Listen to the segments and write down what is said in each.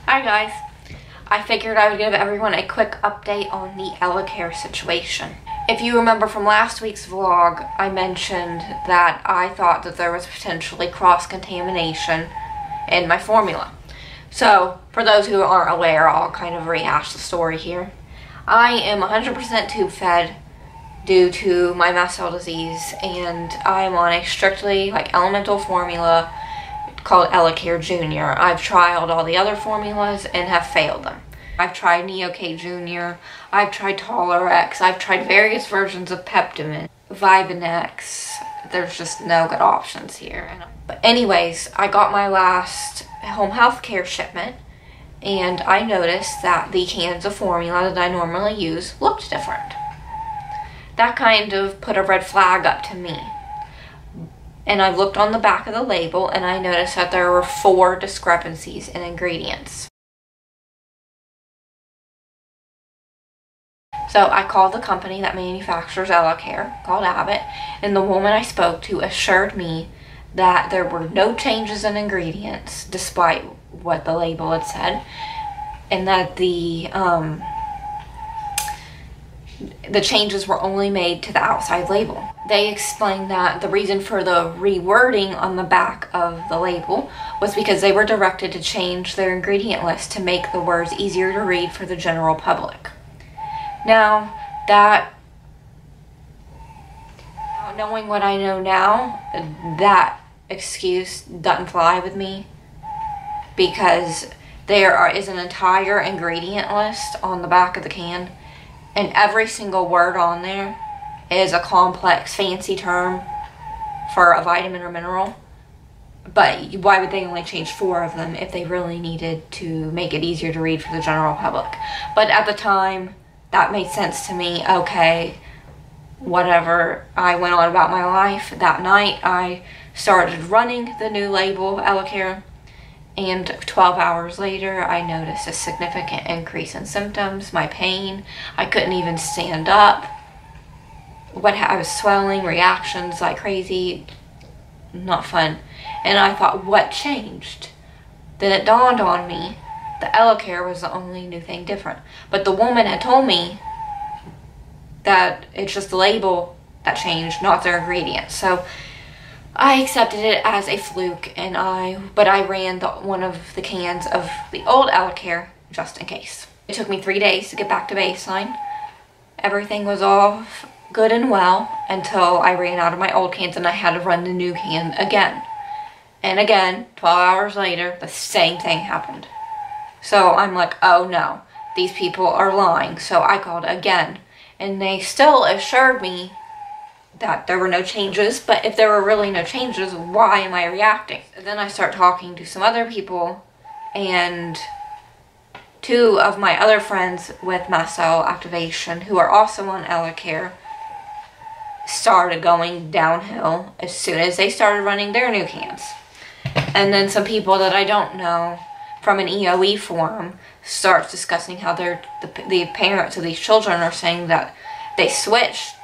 Hi guys. I figured I would give everyone a quick update on the EleCare situation. If you remember from last week's vlog, I mentioned that I thought that there was potentially cross-contamination in my formula. So, for those who aren't aware, I'll kind of rehash the story here. I am 100% tube fed due to my mast cell disease, and I'm on a strictly elemental formula called EleCare Junior. I've tried all the other formulas and have failed them. I've tried Neocate Junior, I've tried Tolerex, I've tried various versions of Peptamen, Vibanex. There's just no good options here. But anyways, I got my last home health care shipment, and I noticed that the cans of formula that I normally use looked different. That kind of put a red flag up to me. And I looked on the back of the label and I noticed that there were 4 discrepancies in ingredients. So I called the company that manufactures EleCare, called Abbott, and the woman I spoke to assured me that there were no changes in ingredients despite what the label had said, and that the changes were only made to the outside label. They explained that the reason for the rewording on the back of the label was because they were directed to change their ingredient list to make the words easier to read for the general public. Now, knowing what I know now, that excuse doesn't fly with me, because there is an entire ingredient list on the back of the can, and every single word on there is a complex, fancy term for a vitamin or mineral. But why would they only change 4 of them if they really needed to make it easier to read for the general public? But at the time, that made sense to me. Okay, whatever. I went on about my life. That night, I started running the new label, EleCare, and 12 hours later, I noticed a significant increase in symptoms, my pain. I couldn't even stand up. I was swelling, reactions like crazy. Not fun. And I thought, what changed? Then it dawned on me, the EleCare was the only new thing different. But the woman had told me that it's just the label that changed, not their ingredients. So I accepted it as a fluke, but I ran one of the cans of the old EleCare just in case. It took me 3 days to get back to baseline. Everything was all good and well until I ran out of my old cans and I had to run the new can again. And again, 12 hours later, the same thing happened. So I'm like, oh no, these people are lying. So I called again, and they still assured me that there were no changes, but if there were really no changes, why am I reacting? And then I start talking to some other people, and 2 of my other friends with mast cell activation, who are also on EleCare, started going downhill as soon as they started running their new cans. And then some people that I don't know from an EOE forum starts discussing how the parents of these children are saying that they switched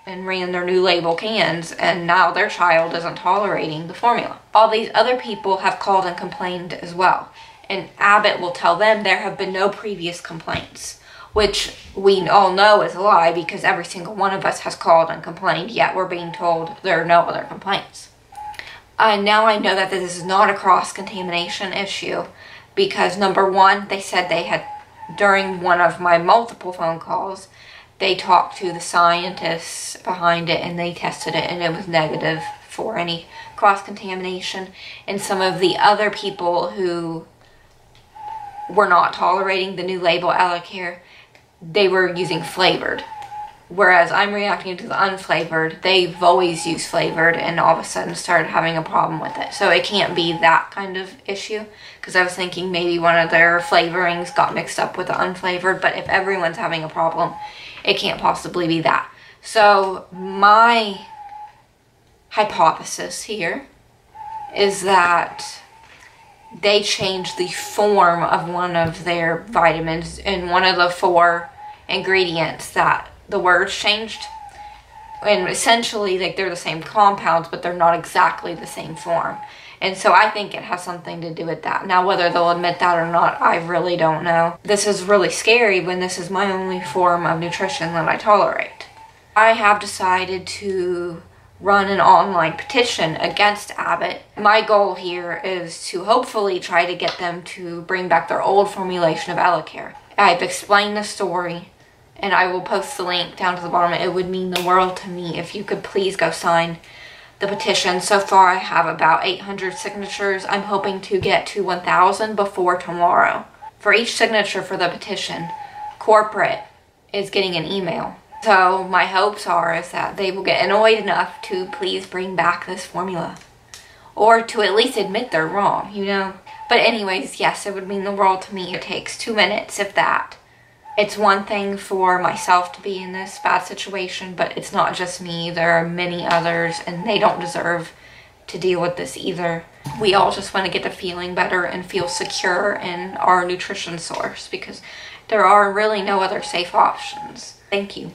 and ran their new label cans, and now their child isn't tolerating the formula. All these other people have called and complained as well, and Abbott will tell them there have been no previous complaints, which we all know is a lie because every single one of us has called and complained, yet we're being told there are no other complaints. Now I know that this is not a cross-contamination issue because, number one, they said they had, during one of my multiple phone calls, they talked to the scientists behind it and they tested it and it was negative for any cross-contamination. And some of the other people who were not tolerating the new label EleCare, they were using flavored. Whereas I'm reacting to the unflavored. They've always used flavored and all of a sudden started having a problem with it. So it can't be that kind of issue, because I was thinking maybe one of their flavorings got mixed up with the unflavored, but if everyone's having a problem, it can't possibly be that. So my hypothesis here is that they changed the form of one of their vitamins in one of the 4 ingredients, that the words changed. And essentially, they're the same compounds, but they're not exactly the same form. And so I think it has something to do with that. Now, whether they'll admit that or not, I really don't know. This is really scary when this is my only form of nutrition that I tolerate. I have decided to run an online petition against Abbott. My goal here is to hopefully try to get them to bring back their old formulation of EleCare. I've explained the story, and I will post the link down to the bottom. It would mean the world to me if you could please go sign the petition. So far I have about 800 signatures. I'm hoping to get to 1,000 before tomorrow. For each signature for the petition, corporate is getting an email. So my hopes are is that they will get annoyed enough to please bring back this formula. Or to at least admit they're wrong, you know. But anyways, yes, it would mean the world to me. It takes 2 minutes, if that. It's one thing for myself to be in this bad situation, but it's not just me. There are many others, and they don't deserve to deal with this either. We all just want to get to feeling better and feel secure in our nutrition source, because there are really no other safe options. Thank you.